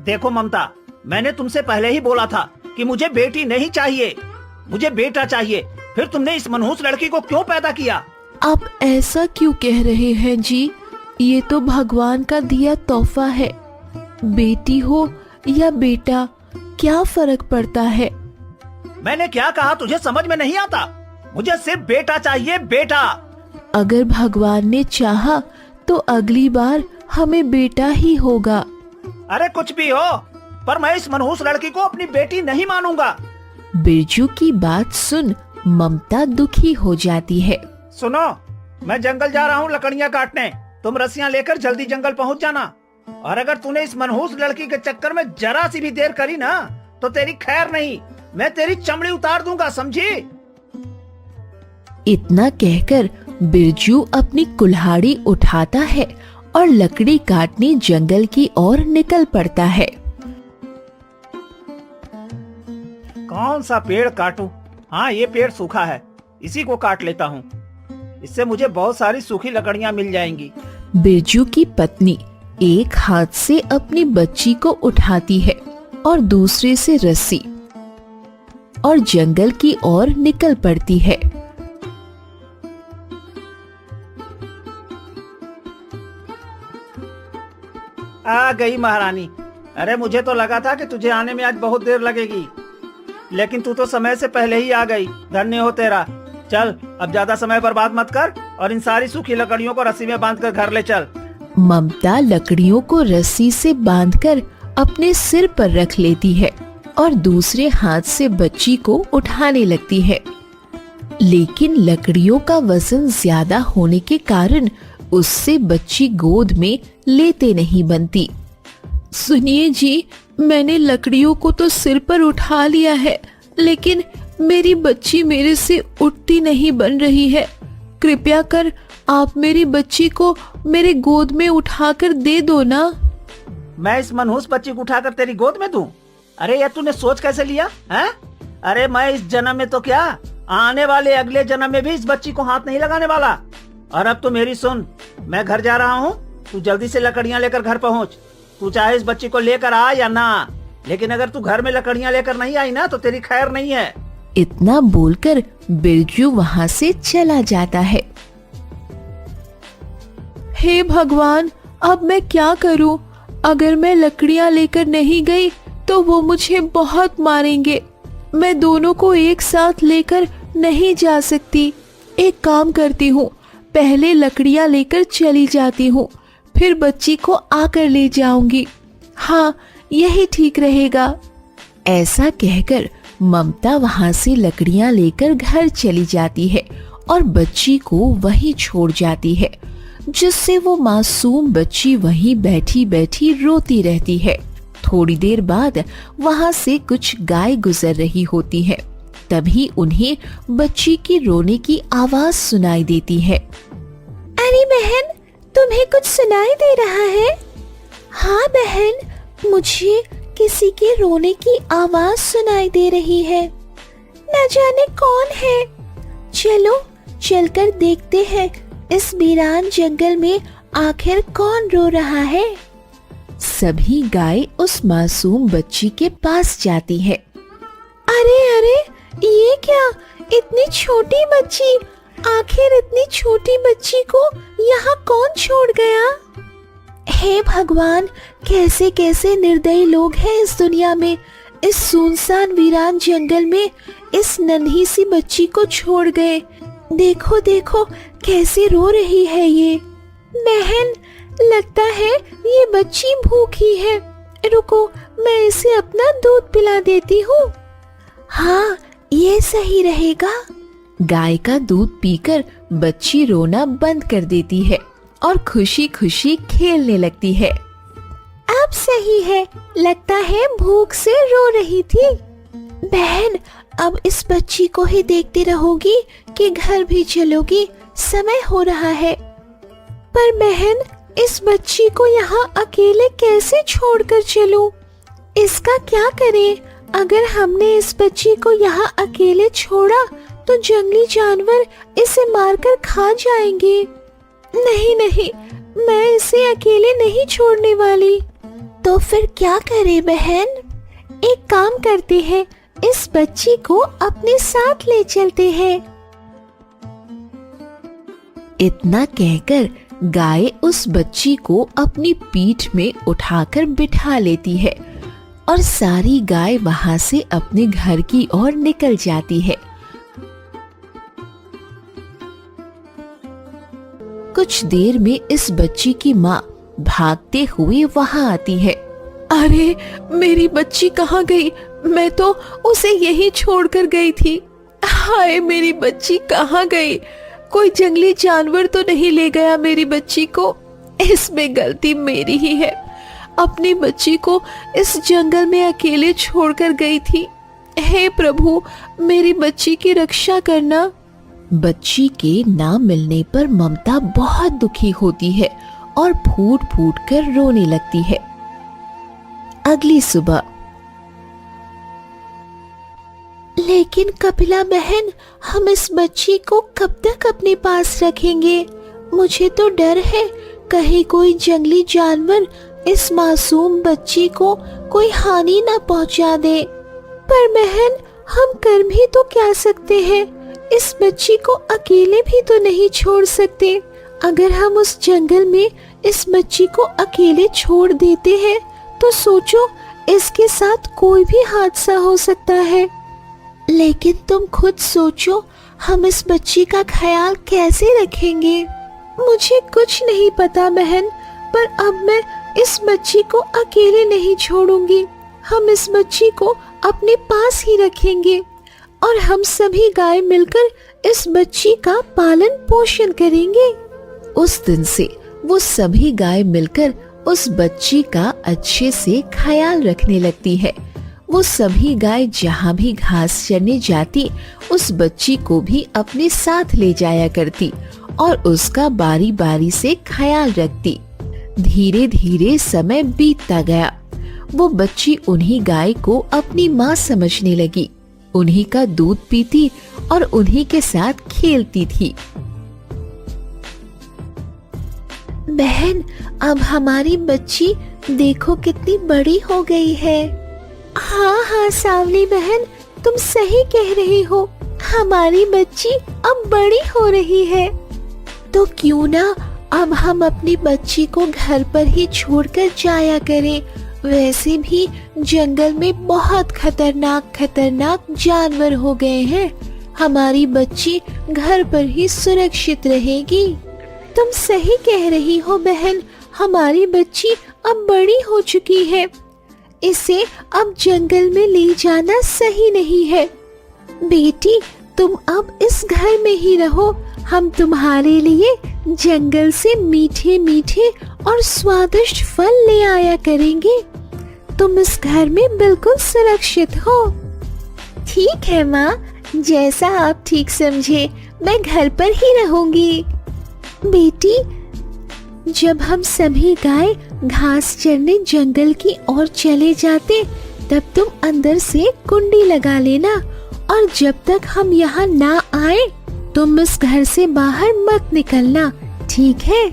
देखो ममता, मैंने तुमसे पहले ही बोला था कि मुझे बेटी नहीं चाहिए, मुझे बेटा चाहिए। फिर तुमने इस मनहूस लड़की को क्यों पैदा किया? आप ऐसा क्यों कह रहे हैं जी? ये तो भगवान का दिया तोहफा है। बेटी हो या बेटा, क्या फर्क पड़ता है? मैंने क्या कहा तुझे समझ में नहीं आता? मुझे सिर्फ बेटा चाहिए, बेटा। अगर भगवान ने चाहा तो अगली बार हमें बेटा ही होगा। अरे कुछ भी हो, पर मैं इस मनहूस लड़की को अपनी बेटी नहीं मानूंगा। बिरजू की बात सुन ममता दुखी हो जाती है। सुनो, मैं जंगल जा रहा हूँ लकड़ियाँ काटने। तुम रस्सियाँ लेकर जल्दी जंगल पहुँच जाना। और अगर तूने इस मनहूस लड़की के चक्कर में जरा सी भी देर करी ना, तो तेरी खैर नहीं, मैं तेरी चमड़ी उतार दूंगा, समझी? इतना कहकर बिरजू अपनी कुल्हाड़ी उठाता है और लकड़ी काटने जंगल की ओर निकल पड़ता है। कौन सा पेड़ काटूं? हाँ, ये पेड़ सूखा है, इसी को काट लेता हूँ। इससे मुझे बहुत सारी सूखी लकड़ियाँ मिल जाएंगी। बिरजू की पत्नी एक हाथ से अपनी बच्ची को उठाती है और दूसरे से रस्सी, और जंगल की ओर निकल पड़ती है। आ गई महारानी। अरे मुझे तो लगा था कि तुझे आने में आज बहुत देर लगेगी, लेकिन तू तो समय से पहले ही आ गई। धन्य हो तेरा। चल, अब ज्यादा समय बर्बाद मत कर और इन सारी सूखी लकड़ियों को रस्सी में बांधकर घर ले चल। ममता लकड़ियों को रस्सी से बांधकर अपने सिर पर रख लेती है और दूसरे हाथ से बच्ची को उठाने लगती है, लेकिन लकड़ियों का वजन ज्यादा होने के कारण उससे बच्ची गोद में लेते नहीं बनती। सुनिए जी, मैंने लकड़ियों को तो सिर पर उठा लिया है, लेकिन मेरी बच्ची मेरे से उठती नहीं बन रही है। कृपया कर आप मेरी बच्ची को मेरे गोद में उठाकर दे दो ना। मैं इस मनहूस बच्ची को उठाकर तेरी गोद में दूं? अरे ये तूने सोच कैसे लिया है? अरे मैं इस जन्म में तो क्या, आने वाले अगले जन्म में भी इस बच्ची को हाथ नहीं लगाने वाला। और अब तो मेरी सुन, मैं घर जा रहा हूँ, तू जल्दी से लकड़ियाँ लेकर घर पहुँच। तू चाहे इस बच्ची को लेकर आ या ना, लेकिन अगर तू घर में लकड़ियाँ लेकर नहीं आई ना, तो तेरी खैर नहीं है। इतना बोलकर बिरजू वहाँ से चला जाता है। हे भगवान, अब मैं क्या करूं? अगर मैं लकड़ियां लेकर नहीं गई तो वो मुझे बहुत मारेंगे। मैं दोनों को एक साथ लेकर नहीं जा सकती। एक काम करती हूँ, पहले लकड़ियां लेकर चली जाती हूँ, फिर बच्ची को आकर ले जाऊंगी। हाँ, यही ठीक रहेगा। ऐसा कहकर ममता वहाँ से लकड़ियां लेकर घर चली जाती है और बच्ची को वहीं छोड़ जाती है, जिससे वो मासूम बच्ची वहीं बैठी बैठी रोती रहती है। थोड़ी देर बाद वहाँ से कुछ गाय गुजर रही होती है। तभी उन्हें बच्ची की रोने की आवाज सुनाई देती है। अरे बहन, तुम्हें कुछ सुनाई दे रहा है? हाँ बहन, मुझे किसी के रोने की आवाज सुनाई दे रही है। न जाने कौन है। चलो चलकर देखते हैं इस वीरान जंगल में आखिर कौन रो रहा है। सभी गाय उस मासूम बच्ची के पास जाती है। अरे अरे, ये क्या, इतनी छोटी बच्ची, आखिर इतनी छोटी बच्ची को यहाँ कौन छोड़ गया? हे भगवान, कैसे कैसे निर्दयी लोग हैं इस दुनिया में। इस सुनसान वीरान जंगल में इस नन्ही सी बच्ची को छोड़ गए। देखो देखो कैसे रो रही है ये। बहन, लगता है ये बच्ची भूखी है। रुको, मैं इसे अपना दूध पिला देती हूँ। हाँ, ये सही रहेगा। गाय का दूध पीकर बच्ची रोना बंद कर देती है और खुशी खुशी खेलने लगती है। अब सही है, लगता है भूख से रो रही थी। बहन, अब इस बच्ची को ही देखती रहोगी कि घर भी चलोगी? समय हो रहा है। पर बहन, इस बच्ची को यहाँ अकेले कैसे छोड़कर चलूं? इसका क्या करें? अगर हमने इस बच्ची को यहाँ अकेले छोड़ा तो जंगली जानवर इसे मारकर खा जाएंगे। नहीं नहीं, मैं इसे अकेले नहीं छोड़ने वाली। तो फिर क्या करें बहन? एक काम करते हैं, इस बच्ची को अपने साथ ले चलते हैं। इतना कहकर गाय उस बच्ची को अपनी पीठ में उठाकर बिठा लेती है और सारी गाय वहां से अपने घर की ओर निकल जाती है। कुछ देर में इस बच्ची की माँ भागते हुए वहां आती है। अरे मेरी बच्ची कहाँ गई? मैं तो उसे यहीं छोड़कर गई थी। हाय मेरी बच्ची कहाँ गई? कोई जंगली जानवर तो नहीं ले गया मेरी बच्ची को? इसमें गलती मेरी ही है। अपनी बच्ची को इस जंगल में अकेले छोड़कर गई थी। हे प्रभु, मेरी बच्ची की रक्षा करना। बच्ची के ना मिलने पर ममता बहुत दुखी होती है और फूट फूट कर रोने लगती है। अगली सुबह। लेकिन कपिला बहन, हम इस बच्ची को कब तक अपने पास रखेंगे? मुझे तो डर है कहीं कोई जंगली जानवर इस मासूम बच्ची को कोई हानि न पहुंचा दे। पर बहन, हम कर भी तो क्या सकते हैं? इस बच्ची को अकेले भी तो नहीं छोड़ सकते। अगर हम उस जंगल में इस बच्ची को अकेले छोड़ देते हैं तो सोचो, इसके साथ कोई भी हादसा हो सकता है। लेकिन तुम खुद सोचो, हम इस बच्ची का ख्याल कैसे रखेंगे? मुझे कुछ नहीं पता बहन, पर अब मैं इस बच्ची को अकेले नहीं छोड़ूंगी। हम इस बच्ची को अपने पास ही रखेंगे और हम सभी गाय मिलकर इस बच्ची का पालन पोषण करेंगे। उस दिन से वो सभी गाय मिलकर उस बच्ची का अच्छे से ख्याल रखने लगती है। वो सभी गाय जहाँ भी घास चरने जाती, उस बच्ची को भी अपने साथ ले जाया करती और उसका बारी बारी से ख्याल रखती। धीरे धीरे समय बीतता गया। वो बच्ची उन्हीं गाय को अपनी माँ समझने लगी, उन्हीं का दूध पीती और उन्हीं के साथ खेलती थी। बहन, अब हमारी बच्ची देखो कितनी बड़ी हो गई है। हाँ हाँ सांवली बहन, तुम सही कह रही हो। हमारी बच्ची अब बड़ी हो रही है। तो क्यों ना अब हम अपनी बच्ची को घर पर ही छोड़कर जाया करें। वैसे भी जंगल में बहुत खतरनाक खतरनाक जानवर हो गए हैं। हमारी बच्ची घर पर ही सुरक्षित रहेगी। तुम सही कह रही हो बहन, हमारी बच्ची अब बड़ी हो चुकी है। इसे अब जंगल में ले जाना सही नहीं है। बेटी, तुम अब इस घर में ही रहो। हम तुम्हारे लिए जंगल से मीठे मीठे और स्वादिष्ट फल ले आया करेंगे। तुम इस घर में बिल्कुल सुरक्षित हो। ठीक है माँ, जैसा आप ठीक समझे, मैं घर पर ही रहूंगी। बेटी, जब हम सभी गाय घास चरने जंगल की ओर चले जाते, तब तुम अंदर से कुंडी लगा लेना और जब तक हम यहाँ ना आए, तुम इस घर से बाहर मत निकलना, ठीक है?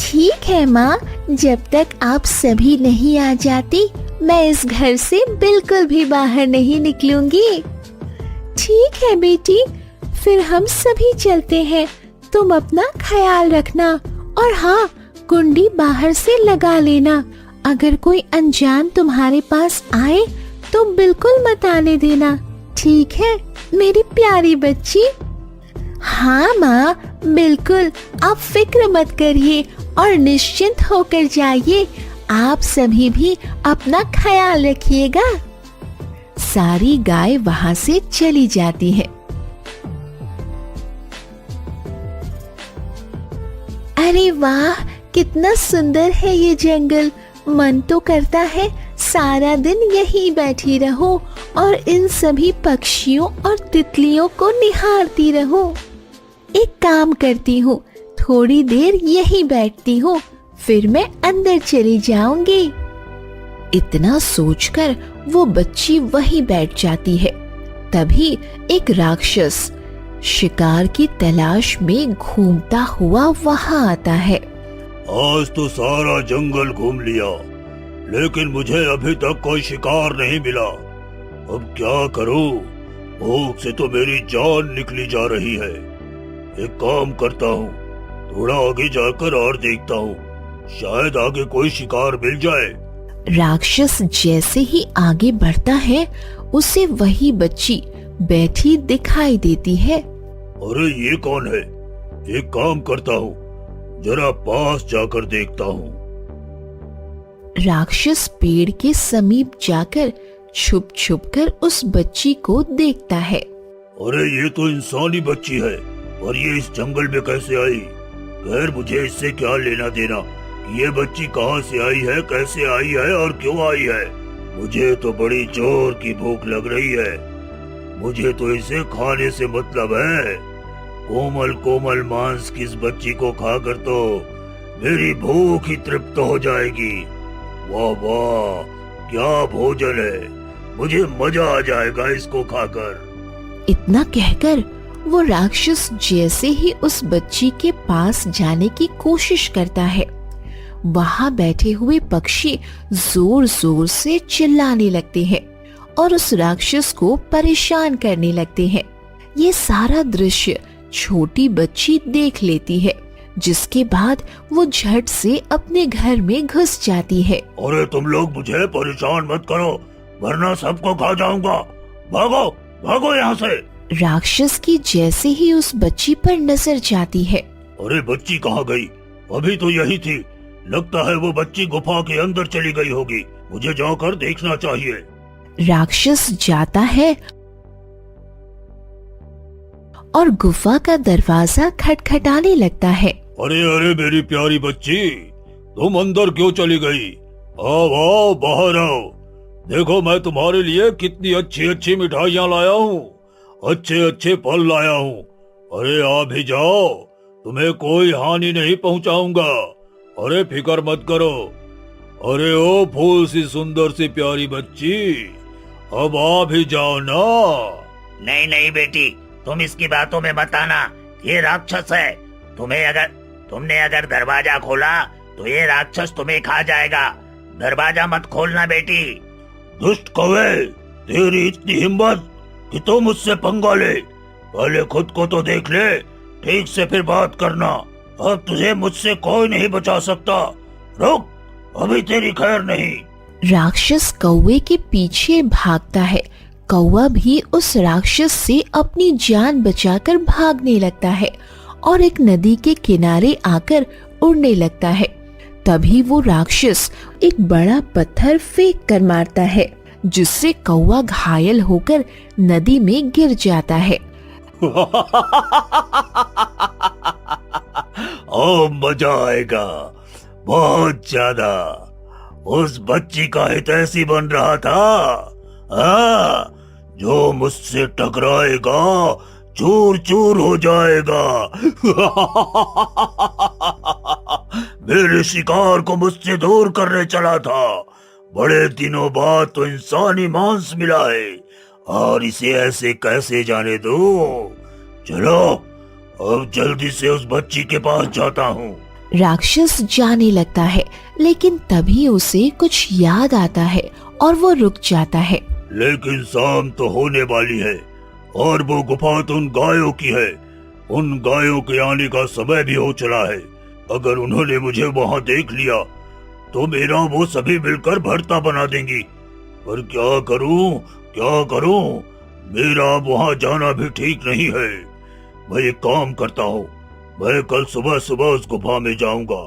ठीक है माँ, जब तक आप सभी नहीं आ जाती, मैं इस घर से बिल्कुल भी बाहर नहीं निकलूंगी। ठीक है बेटी, फिर हम सभी चलते हैं। तुम अपना ख्याल रखना और हाँ, कुंडी बाहर से लगा लेना। अगर कोई अनजान तुम्हारे पास आए तो बिल्कुल मत आने देना, ठीक है मेरी प्यारी बच्ची? हाँ माँ, बिल्कुल, आप फिक्र मत करिए और निश्चिंत होकर जाइए। आप सभी भी अपना ख्याल रखिएगा। सारी गाय वहाँ से चली जाती है। अरे वाह, कितना सुंदर है ये जंगल। मन तो करता है सारा दिन यहीं बैठी रहूं और इन सभी पक्षियों और तितलियों को निहारती रहूं। एक काम करती हूँ, थोड़ी देर यहीं बैठती हूँ, फिर मैं अंदर चली जाऊंगी। इतना सोचकर वो बच्ची वहीं बैठ जाती है। तभी एक राक्षस शिकार की तलाश में घूमता हुआ वहां आता है। आज तो सारा जंगल घूम लिया, लेकिन मुझे अभी तक कोई शिकार नहीं मिला। अब क्या करूं? भूख से तो मेरी जान निकली जा रही है। एक काम करता हूँ, थोड़ा आगे जाकर और देखता हूँ, शायद आगे कोई शिकार मिल जाए। राक्षस जैसे ही आगे बढ़ता है उसे वही बच्ची बैठी दिखाई देती है। अरे ये कौन है? एक काम करता हूँ, जरा पास जाकर देखता हूँ। राक्षस पेड़ के समीप जाकर छुप छुप कर उस बच्ची को देखता है। अरे ये तो इंसानी बच्ची है, और ये इस जंगल में कैसे आई? खैर मुझे इससे क्या लेना देना कि ये बच्ची कहाँ से आई है, कैसे आई है और क्यों आई है। मुझे तो बड़ी जोर की भूख लग रही है। मुझे तो इसे खाने से मतलब है। कोमल कोमल मांस की इस बच्ची को खाकर तो मेरी भूख ही तृप्त हो जाएगी। वाह वाह, क्या भोजन है, मुझे मजा आ जाएगा इसको खाकर। इतना कहकर वो राक्षस जैसे ही उस बच्ची के पास जाने की कोशिश करता है, वहां बैठे हुए पक्षी जोर जोर से चिल्लाने लगते हैं और उस राक्षस को परेशान करने लगते हैं। ये सारा दृश्य छोटी बच्ची देख लेती है, जिसके बाद वो झट से अपने घर में घुस जाती है। अरे तुम लोग मुझे परेशान मत करो, वरना सबको खा जाऊंगा। भागो भागो यहाँ से। राक्षस की जैसे ही उस बच्ची पर नजर जाती है। अरे बच्ची कहाँ गई? अभी तो यही थी। लगता है वो बच्ची गुफा के अंदर चली गई होगी। मुझे जाकर देखना चाहिए। राक्षस जाता है और गुफा का दरवाजा खटखटाने लगता है। अरे अरे मेरी प्यारी बच्ची, तुम अंदर क्यों चली गई? आओ आओ, बाहर आओ। देखो मैं तुम्हारे लिए कितनी अच्छी अच्छी मिठाइयाँ लाया हूँ, अच्छे अच्छे फल लाया हूँ। अरे आ भी जाओ, तुम्हें कोई हानि नहीं पहुँचाऊंगा। अरे फिक्र मत करो। अरे ओ फूल सी सुंदर सी प्यारी बच्ची, अब आ भी जाओ ना। नहीं नहीं बेटी, तुम इसकी बातों में मत आना। ये राक्षस है। तुमने अगर दरवाजा खोला तो ये राक्षस तुम्हें खा जाएगा। दरवाजा मत खोलना बेटी। दुष्ट कौवे, तेरी इतनी हिम्मत कि तू मुझसे पंगा ले। पहले खुद को तो देख ले, ठीक से फिर बात करना। अब तुझे मुझसे कोई नहीं बचा सकता। रुक, अभी तेरी खैर नहीं। राक्षस कौवे के पीछे भागता है। कौवा भी उस राक्षस से अपनी जान बचाकर भागने लगता है और एक नदी के किनारे आकर उड़ने लगता है। तभी वो राक्षस एक बड़ा पत्थर फेंक कर मारता है, जिससे कौवा घायल होकर नदी में गिर जाता है। ओ मजा आएगा, बहुत ज्यादा। उस बच्ची का हित ऐसी बन रहा था। हाँ, जो मुझसे टकराएगा चूर चूर हो जाएगा। मेरे शिकार को मुझसे दूर करने चला था। बड़े दिनों बाद तो इंसानी मांस मिला है, और इसे ऐसे कैसे जाने दो। चलो अब जल्दी से उस बच्ची के पास जाता हूँ। राक्षस जाने लगता है, लेकिन तभी उसे कुछ याद आता है और वो रुक जाता है। लेकिन शाम तो होने वाली है, और वो गुफा तो उन गायों की है। उन गायों के आने का समय भी हो चला है। अगर उन्होंने मुझे वहाँ देख लिया तो मेरा वो सभी मिलकर भरता बना देंगी। पर क्या करूँ क्या करूँ, मेरा अब वहाँ जाना भी ठीक नहीं है। मैं एक काम करता हूँ, मैं कल सुबह सुबह उस गुफा में जाऊंगा,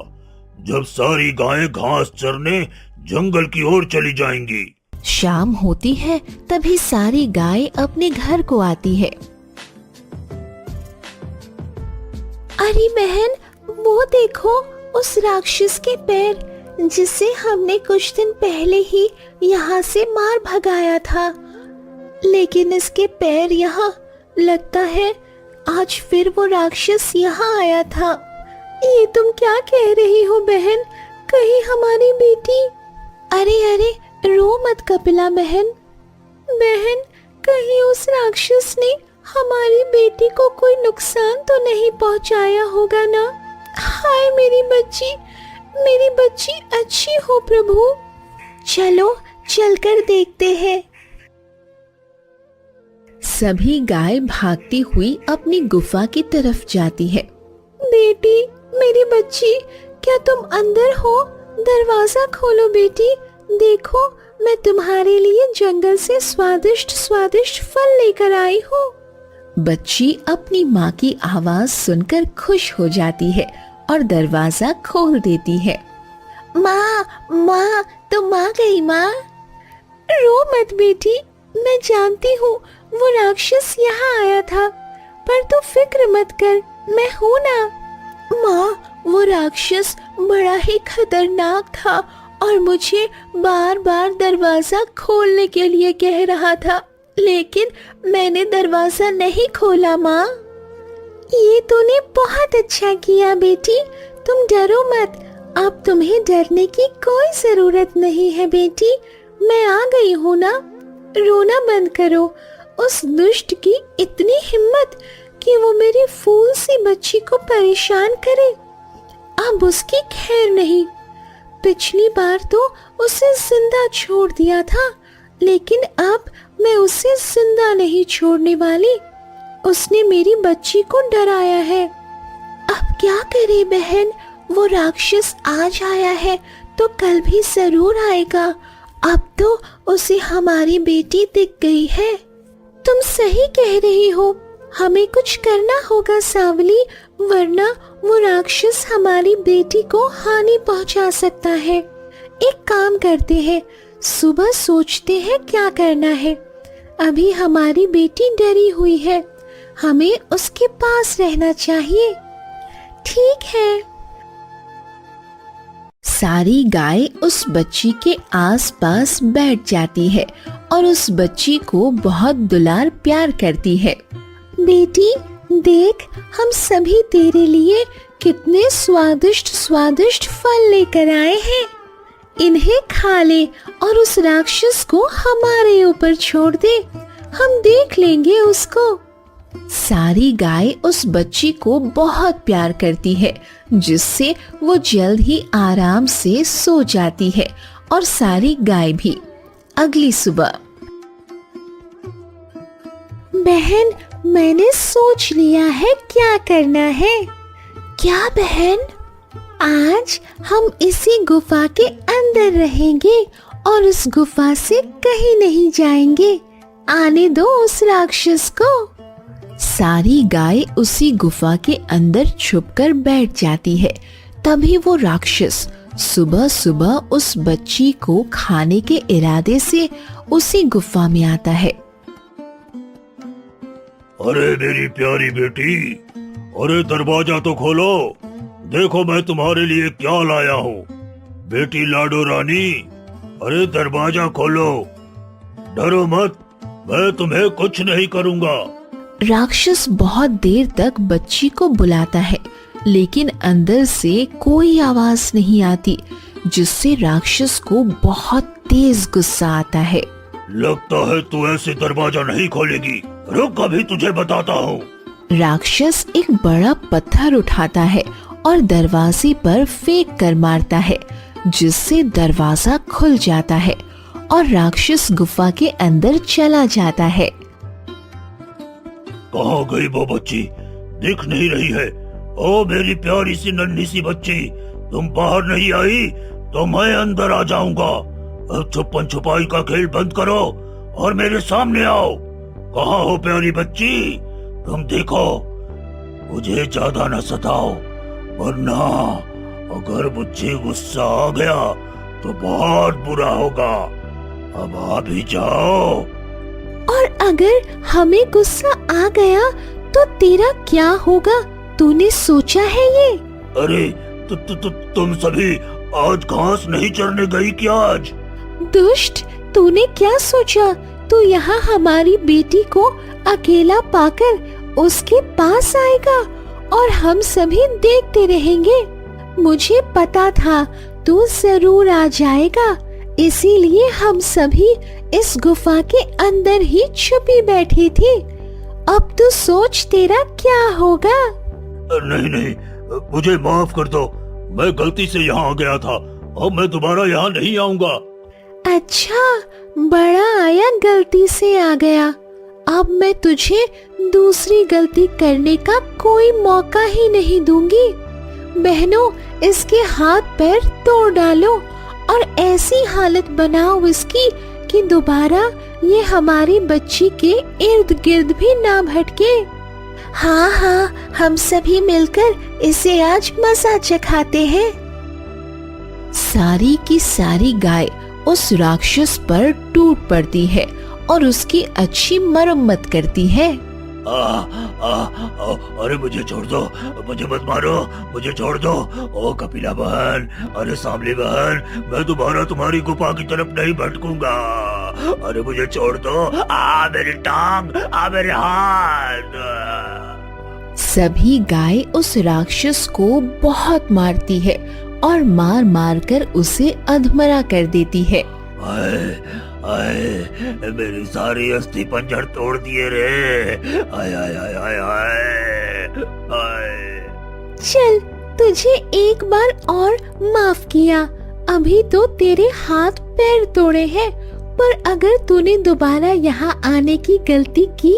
जब सारी गायें घास चरने जंगल की ओर चली जाएंगी। शाम होती है, तभी सारी गाय अपने घर को आती है। अरे बहन, वो देखो उस राक्षस के पैर, जिसे हमने कुछ दिन पहले ही यहाँ से मार भगाया था। लेकिन इसके पैर यहाँ, लगता है आज फिर वो राक्षस यहाँ आया था। ये तुम क्या कह रही हो बहन? कहीं हमारी बेटी? अरे अरे, रो मत कपिला बहन। बहन, कहीं उस राक्षस ने हमारी बेटी को कोई नुकसान तो नहीं पहुंचाया होगा ना? हाय मेरी बच्ची अच्छी हो प्रभु। चलो चलकर देखते हैं। सभी गाय भागती हुई अपनी गुफा की तरफ जाती है। बेटी, मेरी बच्ची, क्या तुम अंदर हो? दरवाजा खोलो बेटी। देखो, मैं तुम्हारे लिए जंगल से स्वादिष्ट स्वादिष्ट फल लेकर आई हूँ। बच्ची अपनी माँ की आवाज सुनकर खुश हो जाती है और दरवाजा खोल देती है। माँ, माँ, तुम आ गई माँ। रो मत बेटी, मैं जानती हूँ वो राक्षस यहाँ आया था, पर तू फिक्र मत कर, मैं हूँ ना। माँ, वो राक्षस बड़ा ही खतरनाक था और मुझे बार बार दरवाजा खोलने के लिए कह रहा था, लेकिन मैंने दरवाजा नहीं खोला। माँ, ये तूने बहुत अच्छा किया बेटी, तुम डरो मत। अब तुम्हें डरने की कोई जरूरत नहीं है बेटी, मैं आ गई हूँ ना। रोना बंद करो। उस दुष्ट की इतनी हिम्मत कि वो मेरी फूल सी बच्ची को परेशान करे। अब उसकी खैर नहीं। पिछली बार तो उसे जिंदा छोड़ दिया था, लेकिन अब मैं उसे जिंदा नहीं छोड़ने वाली। उसने मेरी बच्ची को डराया है। अब क्या करे बहन, वो राक्षस आज आया है तो कल भी जरूर आएगा। अब तो उसे हमारी बेटी दिख गई है। तुम सही कह रही हो, हमें कुछ करना होगा सावली, वरना वो राक्षस हमारी बेटी को हानि पहुंचा सकता है। एक काम करते हैं, सुबह सोचते हैं क्या करना है। अभी हमारी बेटी डरी हुई है, हमें उसके पास रहना चाहिए। ठीक है। सारी गाय उस बच्ची के आसपास बैठ जाती है और उस बच्ची को बहुत दुलार प्यार करती है। बेटी देख, हम सभी तेरे लिए कितने स्वादिष्ट स्वादिष्ट फल लेकर आए हैं। इन्हें खा ले और उस राक्षस को हमारे ऊपर छोड़ दे, हम देख लेंगे उसको। सारी गाय उस बच्ची को बहुत प्यार करती है, जिससे वो जल्द ही आराम से सो जाती है और सारी गाय भी। अगली सुबह, बहन, मैंने सोच लिया है क्या करना है। क्या बहन? आज हम इसी गुफा के अंदर रहेंगे और इस गुफा से कहीं नहीं जाएंगे। आने दो उस राक्षस को। सारी गाय उसी गुफा के अंदर छुपकर बैठ जाती है। तभी वो राक्षस सुबह सुबह उस बच्ची को खाने के इरादे से उसी गुफा में आता है। अरे मेरी प्यारी बेटी, अरे दरवाजा तो खोलो, देखो मैं तुम्हारे लिए क्या लाया हूँ। बेटी लाडो रानी, अरे दरवाजा खोलो, डरो मत, मैं तुम्हें कुछ नहीं करूँगा। राक्षस बहुत देर तक बच्ची को बुलाता है, लेकिन अंदर से कोई आवाज नहीं आती, जिससे राक्षस को बहुत तेज गुस्सा आता है। लगता है तू ऐसे दरवाजा नहीं खोलेगी, रुक अभी तुझे बताता हूँ। राक्षस एक बड़ा पत्थर उठाता है और दरवाजे पर फेंक कर मारता है, जिससे दरवाजा खुल जाता है और राक्षस गुफा के अंदर चला जाता है। कहाँ गई वो बच्ची? दिख नहीं रही है। ओ मेरी प्यारी सी नन्ही सी बच्ची, तुम बाहर नहीं आई तो मैं अंदर आ जाऊंगा। अब छुपन छुपाई का खेल बंद करो और मेरे सामने आओ। कहाँ हो प्यारी बच्ची? तुम देखो, मुझे ज्यादा न सताओ, वरना अगर मुझे गुस्सा आ गया तो बहुत बुरा होगा। अब आ भी जाओ। और अगर हमें गुस्सा आ गया तो तेरा क्या होगा? तूने सोचा है ये? अरे तुम सभी आज घास नहीं चरने गई क्या आज? दुष्ट, तूने क्या सोचा? तू यहाँ हमारी बेटी को अकेला पाकर उसके पास आएगा और हम सभी देखते रहेंगे। मुझे पता था तू जरूर आ जाएगा, इसीलिए हम सभी इस गुफा के अंदर ही छुपी बैठी थी। अब तू सोच तेरा क्या होगा। नहीं नहीं, मुझे माफ कर दो, मैं गलती से यहाँ आ गया था। अब मैं दोबारा यहाँ नहीं आऊंगा। अच्छा, बड़ा आया गलती से आ गया। अब मैं तुझे दूसरी गलती करने का कोई मौका ही नहीं दूंगी। बहनों, इसके हाथ पैर तोड़ डालो और ऐसी हालत बनाओ इसकी कि दोबारा ये हमारी बच्ची के इर्द गिर्द भी ना भटके। हाँ हाँ, हम सभी मिलकर इसे आज मजा चखाते हैं। सारी की सारी गाय उस राक्षस पर टूट पड़ती है और उसकी अच्छी मरम्मत करती है। अरे मुझे छोड़ दो, मुझे मत मारो, मुझे छोड़ दो। ओ कपिला बहन, अरे सांवली बहन, मैं दोबारा तुम्हारी गुफा की तरफ नहीं भटकूंगा। अरे मुझे छोड़ दो, मेरी टांग, मेरे हाथ। सभी गाय उस राक्षस को बहुत मारती है और मार मार कर उसे अधमरा कर देती है। आए, मेरी सारी अस्थि पंजर तोड़ दिए रे। आए आए आए आए आए आए। चल, तुझे एक बार और माफ किया। अभी तो तेरे हाथ पैर तोड़े हैं, पर अगर तूने दोबारा यहाँ आने की गलती की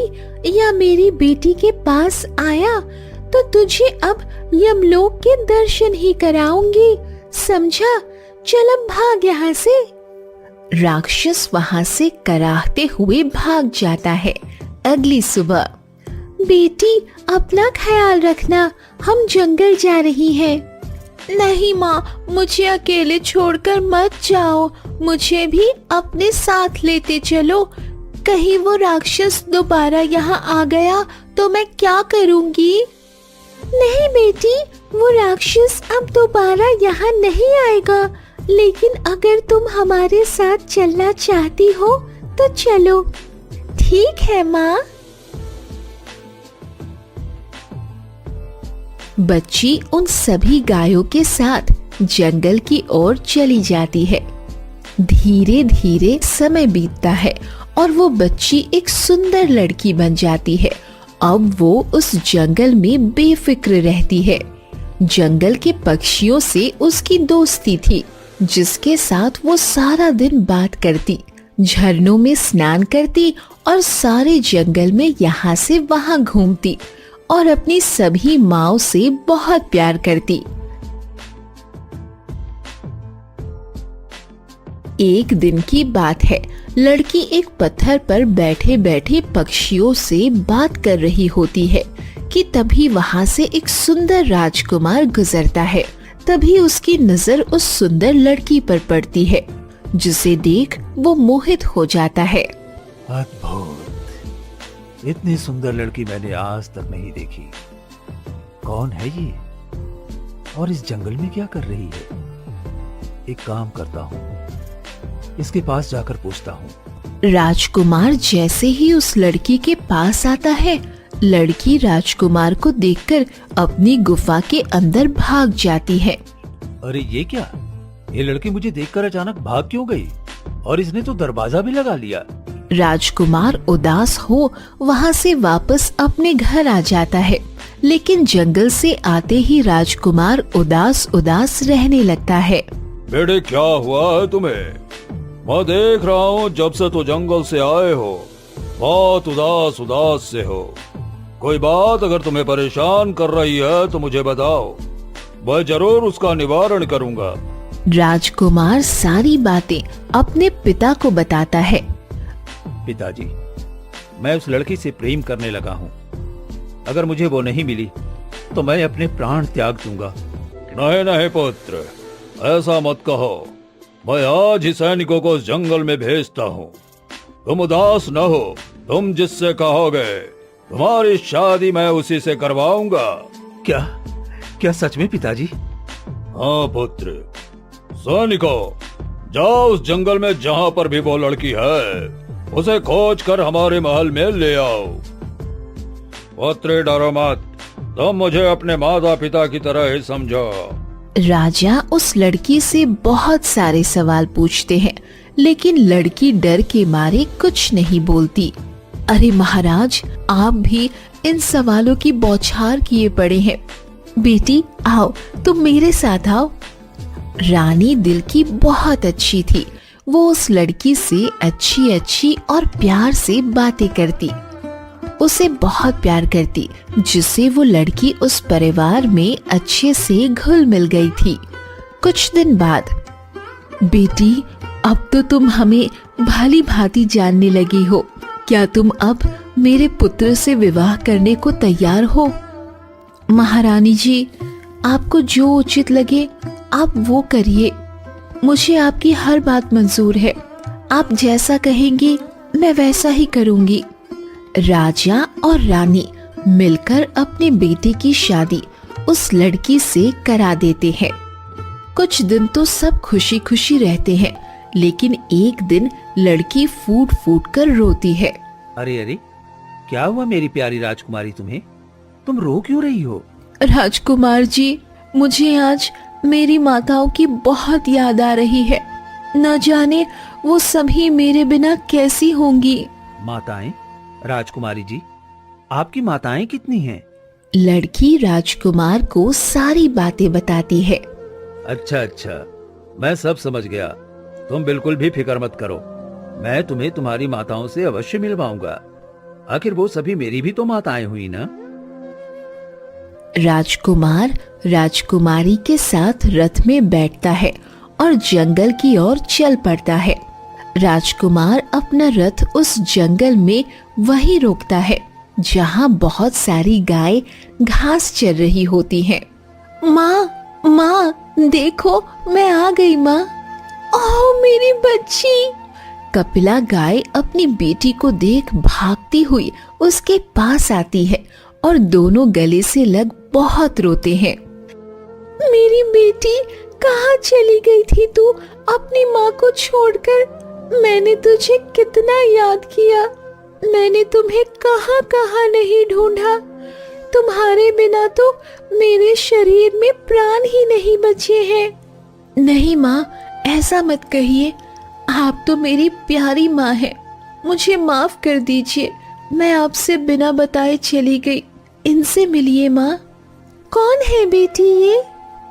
या मेरी बेटी के पास आया तो तुझे अब यमलोक के दर्शन ही कराऊंगी, समझा? चल अब भाग यहाँ से। राक्षस वहाँ से कराहते हुए भाग जाता है। अगली सुबह, बेटी अपना ख्याल रखना, हम जंगल जा रही हैं। नहीं माँ, मुझे अकेले छोड़कर मत जाओ, मुझे भी अपने साथ लेते चलो। कहीं वो राक्षस दोबारा यहाँ आ गया तो मैं क्या करूँगी? नहीं बेटी, वो राक्षस अब दोबारा यहाँ नहीं आएगा, लेकिन अगर तुम हमारे साथ चलना चाहती हो तो चलो। ठीक है माँ। बच्ची उन सभी गायों के साथ जंगल की ओर चली जाती है। धीरे धीरे समय बीतता है और वो बच्ची एक सुंदर लड़की बन जाती है। अब वो उस जंगल में बेफिक्र रहती है। जंगल के पक्षियों से उसकी दोस्ती थी, जिसके साथ वो सारा दिन बात करती, झरनों में स्नान करती और सारे जंगल में यहाँ से वहाँ घूमती और अपनी सभी माँओं से बहुत प्यार करती। एक दिन की बात है, लड़की एक पत्थर पर बैठे बैठे पक्षियों से बात कर रही होती है कि तभी वहाँ से एक सुंदर राजकुमार गुजरता है। तभी उसकी नजर उस सुंदर लड़की पर पड़ती है, जिसे देख वो मोहित हो जाता है। अद्भुत, इतनी सुंदर लड़की मैंने आज तक नहीं देखी। कौन है ये और इस जंगल में क्या कर रही है? एक काम करता हूँ, इसके पास जाकर पूछता हूँ। राजकुमार जैसे ही उस लड़की के पास आता है, लड़की राजकुमार को देखकर अपनी गुफा के अंदर भाग जाती है। अरे ये क्या, ये लड़की मुझे देखकर अचानक भाग क्यों गई? और इसने तो दरवाजा भी लगा लिया। राजकुमार उदास हो वहाँ से वापस अपने घर आ जाता है, लेकिन जंगल से आते ही राजकुमार उदास उदास रहने लगता है। बेटे, क्या हुआ है तुम्हें? मैं देख रहा हूँ जब से तो जंगल से आए हो, बहुत उदास उदास से हो। कोई बात अगर तुम्हें परेशान कर रही है तो मुझे बताओ, मैं जरूर उसका निवारण करूँगा। राजकुमार सारी बातें अपने पिता को बताता है। पिताजी, मैं उस लड़की से प्रेम करने लगा हूँ। अगर मुझे वो नहीं मिली तो मैं अपने प्राण त्याग दूंगा। नहीं नहीं पुत्र, ऐसा मत कहो। मैं आज ही सैनिकों को उस जंगल में भेजता हूँ। तुम उदास न हो, तुम जिससे कहोगे तुम्हारी शादी मैं उसी से करवाऊंगा। क्या क्या सच में पिताजी? हाँ पुत्र। सैनिकों, जाओ उस जंगल में जहाँ पर भी वो लड़की है, उसे खोज कर हमारे महल में ले आओ। पुत्र, डरो मत, तुम मुझे अपने माता पिता की तरह ही समझो। राजा उस लड़की से बहुत सारे सवाल पूछते हैं, लेकिन लड़की डर के मारे कुछ नहीं बोलती। अरे महाराज, आप भी इन सवालों की बौछार किए पड़े हैं। बेटी आओ, तुम मेरे साथ आओ। रानी दिल की बहुत अच्छी थी। वो उस लड़की से अच्छी अच्छी और प्यार से बातें करती, उसे बहुत प्यार करती, जिससे वो लड़की उस परिवार में अच्छे से घुल मिल गई थी। कुछ दिन बाद, बेटी अब तो तुम हमें भली भांति जानने लगी हो, क्या तुम अब मेरे पुत्र से विवाह करने को तैयार हो? महारानी जी, आपको जो उचित लगे आप वो करिए, मुझे आपकी हर बात मंजूर है। आप जैसा कहेंगी मैं वैसा ही करूंगी। राजा और रानी मिलकर अपने बेटे की शादी उस लड़की से करा देते हैं। कुछ दिन तो सब खुशी खुशी रहते हैं, लेकिन एक दिन लड़की फूट फूट कर रोती है। अरे अरे, क्या हुआ मेरी प्यारी राजकुमारी, तुम्हें? तुम रो क्यों रही हो? राजकुमार जी, मुझे आज मेरी माताओं की बहुत याद आ रही है। न जाने वो सभी मेरे बिना कैसी होंगी। माताएं? राजकुमारी जी, आपकी माताएं कितनी हैं? लड़की राजकुमार को सारी बातें बताती है। अच्छा अच्छा, मैं सब समझ गया। तुम बिल्कुल भी फिक्र मत करो, मैं तुम्हें तुम्हारी माताओं से अवश्य मिलवाऊंगा। आखिर वो सभी मेरी भी तो माताएं हुई ना। राजकुमार राजकुमारी के साथ रथ में बैठता है और जंगल की ओर चल पड़ता है। राजकुमार अपना रथ उस जंगल में वहीं रोकता है जहां बहुत सारी गाय घास चर रही होती हैं। माँ, माँ देखो, मैं आ गई माँ। ओह मेरी बच्ची! कपिला गाय अपनी बेटी को देख भागती हुई उसके पास आती है और दोनों गले से लग बहुत रोते हैं। मेरी बेटी, कहाँ चली गई थी तू अपनी माँ को छोड़कर? मैंने तुझे कितना याद किया, मैंने तुम्हें कहाँ कहाँ नहीं ढूंढा। तुम्हारे बिना तो मेरे शरीर में प्राण ही नहीं बचे हैं। नहीं माँ, ऐसा मत कहिए, आप तो मेरी प्यारी माँ हैं, मुझे माफ कर दीजिए, मैं आपसे बिना बताए चली गई। इनसे मिलिए माँ। कौन है बेटी ये?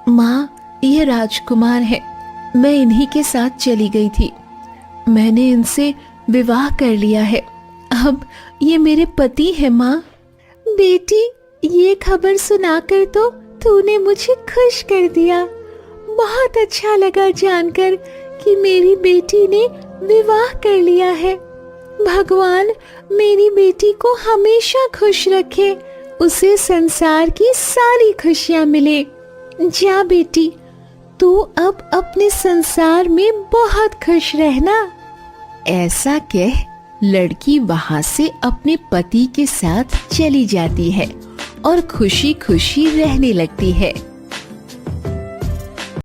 माँ, ये राजकुमार है, मैं इन्हीं के साथ चली गई थी। मैंने इनसे विवाह कर लिया है, अब ये मेरे पति है माँ। बेटी, ये खबर सुनाकर तो तूने मुझे खुश कर दिया। बहुत अच्छा लगा जानकर कि मेरी बेटी ने विवाह कर लिया है। भगवान मेरी बेटी को हमेशा खुश रखे, उसे संसार की सारी खुशियां मिले। जा बेटी, तू अब अपने संसार में बहुत खुश रहना। ऐसा कह लड़की वहां से अपने पति के साथ चली जाती है और खुशी खुशी रहने लगती है।